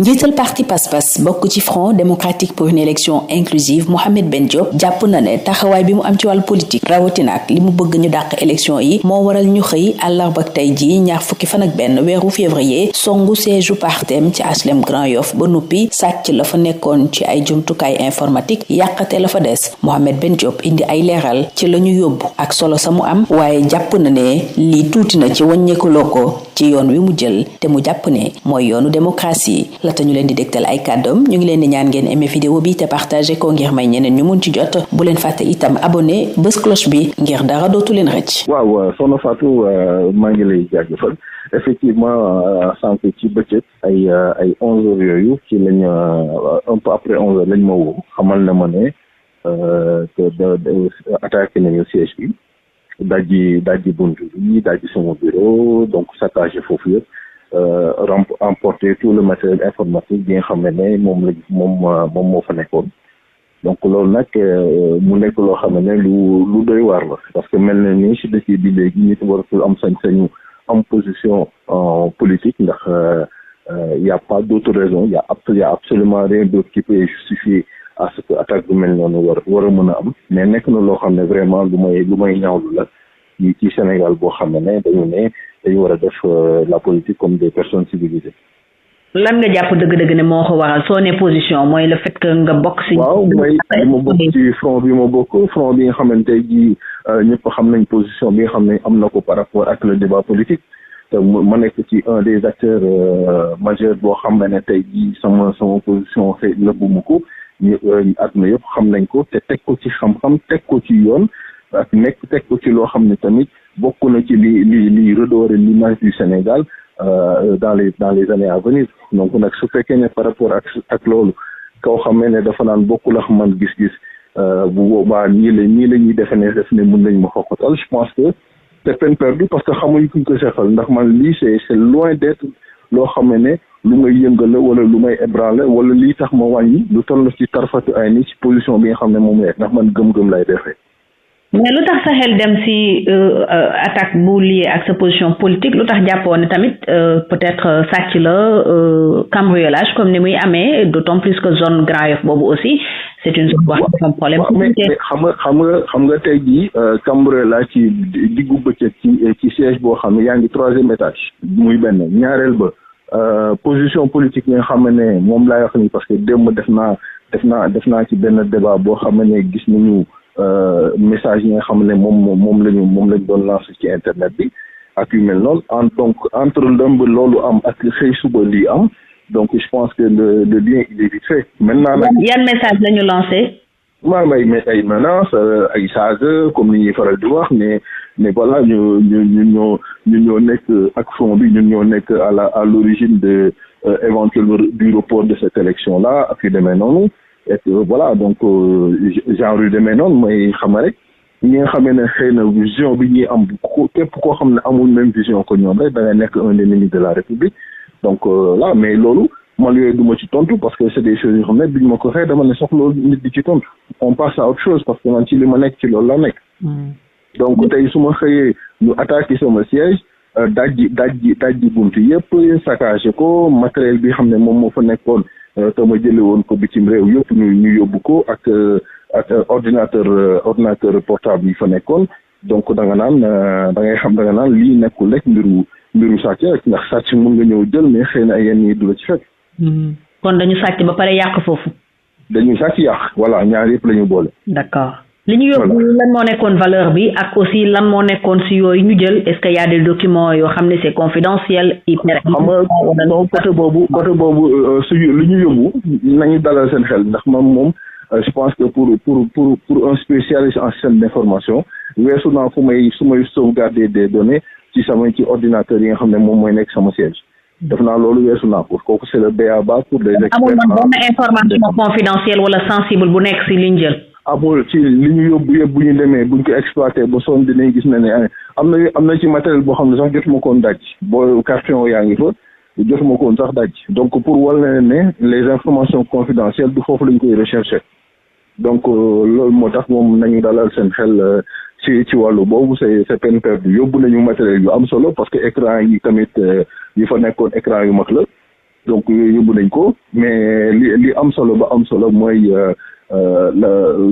njiital parti Pass-Pass bokk ci Front démocratique pour une élection inclusive Mohamed Ben Diop jàpp na ne taxawaay bi mu am ci wàllu politique rawatina ak li mu bëgg ñu dàq élection yi moo waral ñu xëy àllarba ak tey ji ñaar fukki fan ak benn weeru février songu siège partem ci HLM Grand Yoff ba nuppi sàcc la fa nekkoon ci ay jumtukaay informatique yàqate la fa des. Mohamed Ben Diop indi ay leeral ci la ñu yóbbu ak solo sa mu am waaye jàpp na ne lii tuuti na ci wàññeekuloo ko ci yoon wi mu jël te mu jàpp ne mooy yoonu démocratie. laata ñu leen di dégtal ay kàddoom ñu ngi leen di ñaan ngeen aimé vidéo bi te partagé ko ngir may ñeneen ñu mun ci jot bu leen fàtte itam abonné bës cloche bi ngir dara dootu leen rëcc. waaw soxna Fatou maa ngi lay jaajëfal effectivement sànq ci bëccëg ay 11 heures yooyu ci lañ un peu après 11 heures lañ ma woo xamal na ma ne que attaqué nañu siège bi dajji buntu bi dajji sama bureau donc saccagé foofu yëpp. Emporter tout le matériel informatique bi nga xam ne moom moo fa nekkoon donc loolu nag mu nekk loo xam ne lu doy waar la parce que mel na ni si dëkk bi léegi nit waratul am sañ-sañu am position politique ndax y a pas d'autre raison y a absolument rien d'autre qui peut justifier à ce que attaque bu mel noonu war a mën a am mais nekk na loo xam ne vraiment lu may ñaawlu la ci Sénégal boo xam ne dañu war a def la politique comme des personnes civilisées. lan nga jàpp dëgg-dëgg ne moo ko waral soo ne position mooy le fait que nga bokk si. waaw mooy ma bokk ci front bi nga xamante ji ñëpp xam nañ position bi nga xam ne am na ko par rapport ak le débat politique te ma nekk ci un des acteurs majeurs boo xam ne tey jii sama position xëy nëbbuma ko ñu àdduna yëpp xam nañ ko te teg ko ci xam-xam teg ko ci yoon ak teg ko ci loo xam ne tamit. bokk na ci li redorer l'image du Sénégal dans les années à venir donc nag su fekkee ne par rapport ak loolu kaw xam ne dafa naan bokkul ak man gis-gis bu boobaa nii la ñuy defe ne mën nañ ma xoqatal je pense que c'est peine perdue parce que xamuñ kuñ ko seqal ndax man lii c'est loin d'être loo xam ne lu may yëngal la wala lu may ébranler wala lii tax ma wàññi lu toll ci tarfatu ay ni ci position bi nga xam ne moom la ndax man gëm-gëm lay defee. mais lu tax sa xel dem ci attaque bu lié ak sa position politique lu tax jàppoo ne tamit peut-être sàcc la cambriolage comme ni muy amee d'autant plus que zone Grand Yoff boobu aussi c'est une zone wax dafa am problème. mais xam nga tey jii cambriolage ci diggu bëccëg ci siège boo xam ne yaa ngi 3e étage muy benn ñaareel ba position politique yi nga xam ne moom laay wax nii parce que démb def naa ci benn débat boo xam ne gis nañu. Message yi nga xam ne moom lañ doon lancer ci internet bi ak yu mel noonu donc entre lëmb loolu am ak xëy suba lii am donc je pense que le lien il est vite fait. Maintenant nag yan message la ñu lancé. ay menaces ay saaga comme ni ñuy faral di wax mais voilà ñun ñoo nekk ak front bi ñun ñoo nekk à l'origine de éventuel du report de cette élection là ak yu demee noonu. et voilà donc genre yu demee noonu mooy xam rek ñi nga xam ne xëy na vision bi ñuy am képp koo xam ne amul même vision que ñoom rek da ngay nekk un ennemi de la République donc là mais loolu man yooyu du ma ci tontu parce que c'est des choses yoo xam ne bi ñu ma ko xëy dama ne soxla loolu nit di ci tontu on passe à autre chose parce que man ci li ma nekk ci loolu la nekk. donc tey su ma xëyee ñu attaqué sama siège dajji buntu yëpp saccagé ko matériel bi xam ne moom moo fa nekkoon. te ma jële woon ko bitim réew yëpp ñu yóbbu ko ak ordinateur portable yi fa nekkoon donc da nga naan lii nekkul rek mbiru sàcc rek ndax sàcc mën nga ñëw jël mais xëy na ay yenn yi du la ci fekk. kon dañu sàcc ba pare yàq foofu. dañu sàcc yàq voilà ñaar yëpp la ñu boole. d'accord li ñu yóbbu lan moo nekkoon valeur bi ak aussi lan moo nekkoon si yooyu ñu jël est-ce que y a des documents yoo xam ne c'est confidentiel. xam nga non côté boobu suñu li ñu yóbbu nañu dalal seen xel ndax moom je pense que pour un spécialiste en système d'information weesu naa su may sauvegarder des données ci ordinateur yi nga xam ne moom mooy nekk sama siège. def naa loolu weesu naa ko kooku c'est le b.a.-ba pour les experts. amul man benn information confidentielle wala sensible bu nekk si liñ jël. amul ci li ñu yóbbu yëpp bu ñu demee buñ ko exploité ba sonn dinañ gis ne am na ci matériel boo xam ne sax jotuma koon daj boo carton yaa ngi fa jotuma koon sax daj donc pour wal ne les informations confidentielles du foofu lañ koy rechercher donc loolu moo tax moom nañu dalal seen xel ci wàllu boobu c'est peine perdue yóbbu nañu matériel yu am solo parce que écran yi tamit yi fa nekkoon écran yu mag la donc yóbbu nañ ko mais li am solo ba am solo mooy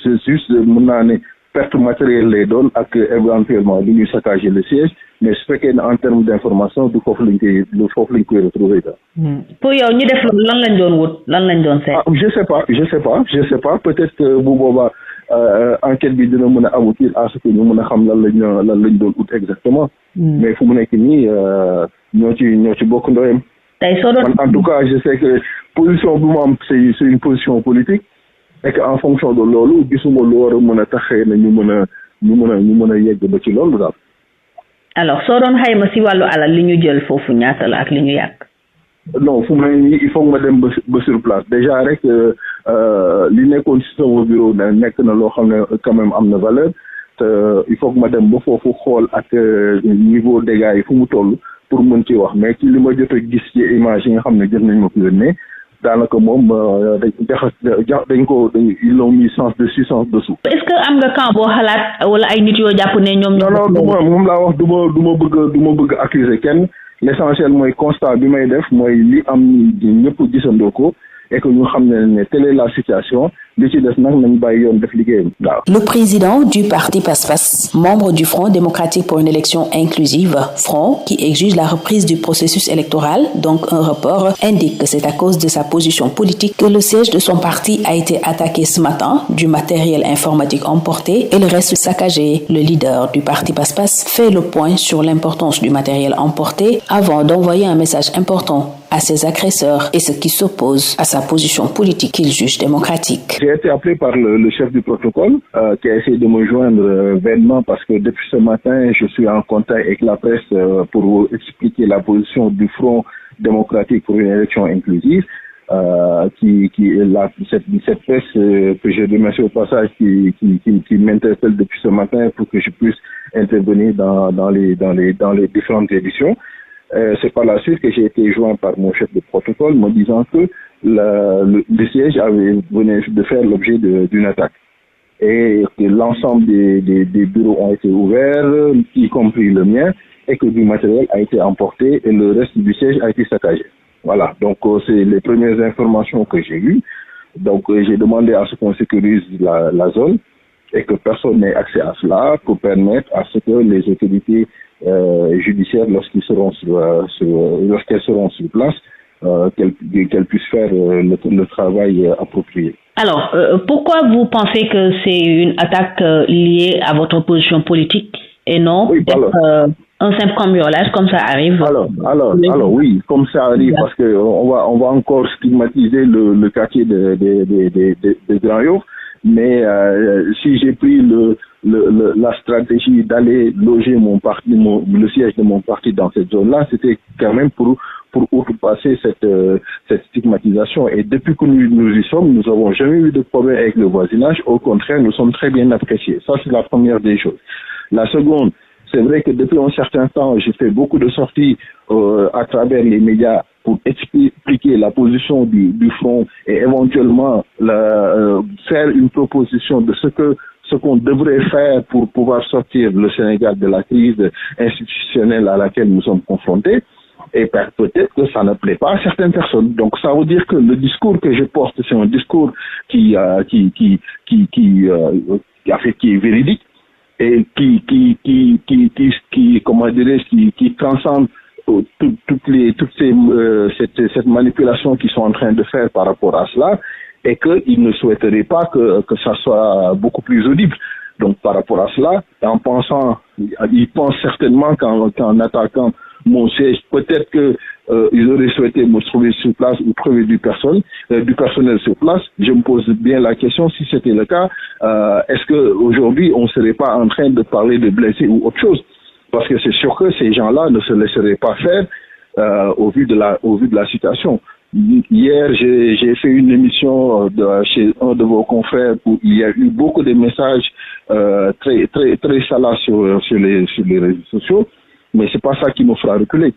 c'est juste mën naa ne perte matérielle lay doon ak éventuellement lu ñuy saccager le siège mais su fekkee ne en termes d'information du foofu lañ koy retrouver daal. pour yow ñi def loolu lan lañ doon wut lan lañ doon seet. je sais pas peut-être que bu boobaa enquête bi dina mën a aboutir à ce que ñu mën a xam lan lañ doon wut exactement. mais fu mu nekk nii ñoo ci bokk ndoyam. tey soo doon en tout cas je sais que position bu mu am c'est une position politique. et que en fonction de loolu gisuma lu war a mën a taxee na ñu mën a yegg ba ci loolu daal. alors soo doon xayma si wàllu alal li ñu jël foofu ñaata la ak li ñu yàq. non fu mu ne nii il faut nga dem ba sur place déjà rek li nekkoon ci sama bureau nekk na loo xam ne quand même am na valeur te il faut que ma dem ba foofu xool ak niveau dégâts yi fu mu toll pour mën ci wax mais ci li ma jot a gis ci image yi nga xam ne jot nañ ma ko yónnee daanaka moom ils l'ont mis sens dessus sens dessous. est-ce que am nga camp boo xalaat wala ay nit yoo jàpp ne ñoom. non moom laa wax du ma bëgg accuser kenn l'essentiel mooy constat bi may def mooy li am ñëpp gisandoo ko et que ñu xam ne telle est la situation li ci des nag nañ bàyyi yoon def liggéeyam waaw. Le président du parti PASPAS, membre du Front démocratique pour une élection inclusive, Front qui exige la reprise du processus électoral, donc un report, indique que c'est à cause de sa position politique que le siège de son parti a été attaqué ce matin, du matériel informatique emporté et le reste saccagé. Le leader du parti PASPAS fait le point sur l'importance du matériel emporté avant d'envoyer un message important à ses agresseurs et ceux qui s'opposent à sa position politique qu'il juge démocratique. J'ai été appelé par le chef du protocole qui a essayé de me joindre vainement parce que depuis ce matin, je suis en contact avec la presse pour expliquer la position du Front démocratique pour une élection inclusive. Cette presse que je remercie au passage qui m'interpelle depuis ce matin pour que je puisse intervenir dans les différentes éditions. C'est par la suite que j'ai été joint par mon chef de protocole me disant que le siège venait de faire l'objet d'une attaque et que l'ensemble des bureaux ont été ouverts, y compris le mien, et que du matériel a été emporté et le reste du siège a été saccagé. Voilà, donc c'est les premières informations que j'ai eues. Donc j'ai demandé à ce qu'on sécurise la zone et que personne n'ait accès à cela pour permettre à ce que les autorités judiciaires, lorsqu'elles seront sur place, qu'elles puissent faire le travail approprié. Alors, pourquoi vous pensez que c'est une attaque liée à votre position politique et non un simple cambriolage comme ça arrive? Alors oui, comme ça arrive, parce que on va encore stigmatiser le quartier de Grand Yoff. Mais si j'ai pris la stratégie d'aller loger le siège de mon parti dans cette zone-là, c'était quand même pour outrepasser cette stigmatisation. Et depuis que nous y sommes, nous n'avons jamais eu de problème avec le voisinage. Au contraire, nous sommes très bien appréciés. Ça, c'est la première des choses. La seconde, c'est vrai que depuis un certain temps, j'ai fait beaucoup de sorties à travers les médias pour expliquer la position du Front et éventuellement faire une proposition de ce qu'on devrait faire pour pouvoir sortir le Sénégal de la crise institutionnelle à laquelle nous sommes confrontés. Et peut-être que ça ne plaît pas à certaines personnes. Donc ça veut dire que le discours que je porte, c'est un discours qui est véridique et qui transcende cette manipulation qu'ils sont en train de faire par rapport à cela, et qu'ils ne souhaiteraient pas que ça soit beaucoup plus audible. Donc par rapport à cela, ils pensent certainement qu'en attaquant mon siège, peut-être ils auraient souhaité me trouver sur place ou trouver du personnel sur place. Je me pose bien la question, si c'était le cas, est-ce qu'aujourd'hui on ne serait pas en train de parler de blessés ou autre chose? Parce que c'est sûr que ces gens-là ne se laisseraient pas faire au vu de la situation. Hier, j'ai fait une émission chez un de vos confrères où il y a eu beaucoup de messages très très très salaces sur les réseaux sociaux, mais c'est pas ça qui me fera reculer.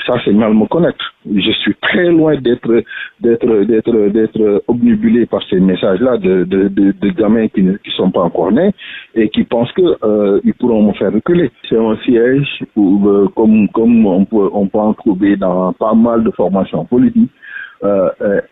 Ça, c'est mal me connaître. Je suis très loin d'être obnubilé par ces messages-là de gamins qui sont pas encore nés et qui pensent que ils pourront me faire reculer. C'est un siège où, comme on peut en trouver dans pas mal de formations politiques,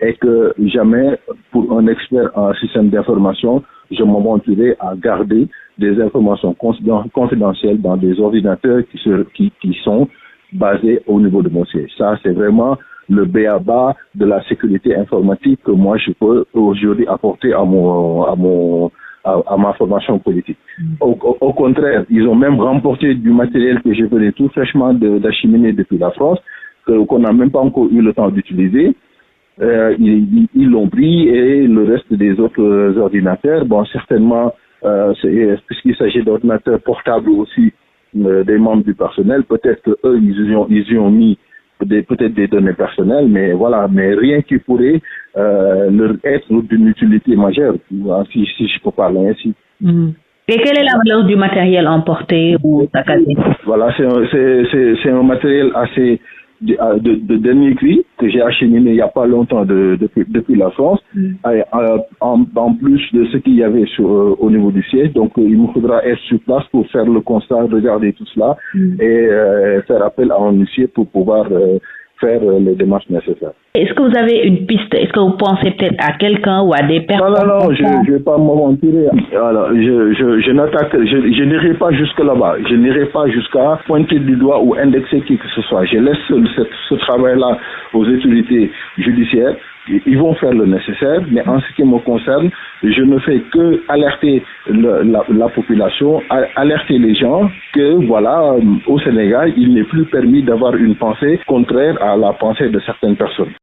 et que jamais, pour un expert en système d'information, je m'aventurerai à garder des informations confidentielles dans des ordinateurs qui sont basés au niveau de mon siège. Ça, c'est vraiment le b.a.-ba de la sécurité informatique que moi je peux aujourd'hui apporter à ma formation politique. Au contraire, ils ont même remporté du matériel que je venais tout fraîchement d'acheminer depuis la France, qu'on n'a même pas encore eu le temps d'utiliser. Ils l'ont pris et le reste des autres ordinateurs, bon, certainement, puisqu'il s'agit d'ordinateurs portables aussi des membres du personnel, peut-être que eux ils y ont mis peut-être des données personnelles, mais voilà, mais rien qui pourrait leur être d'une utilité majeure, si je peux parler ainsi. Et quelle est la valeur du matériel emporté ou saccagé? Voilà, c'est un matériel assez de dernier cri que j'ai acheminé il n'y a pas longtemps depuis la France, en plus de ce qu'il y avait au niveau du siège. Donc il me faudra être sur place pour faire le constat, regarder tout cela et faire appel à un huissier pour pouvoir faire les démarches nécessaires. Est-ce que vous avez une piste? Est-ce que vous pensez peut-être à quelqu'un ou à des personnes? Non, je ne vais pas m'aventurer. Alors, je n'irai pas jusque là-bas. Je n'irai pas jusqu'à pointer du doigt ou indexer qui que ce soit. Je laisse ce travail-là aux autorités judiciaires. Ils vont faire le nécessaire, mais en ce qui me concerne, je ne fais que alerter la population, alerter les gens que voilà, au Sénégal, il n'est plus permis d'avoir une pensée contraire à la pensée de certaines personnes.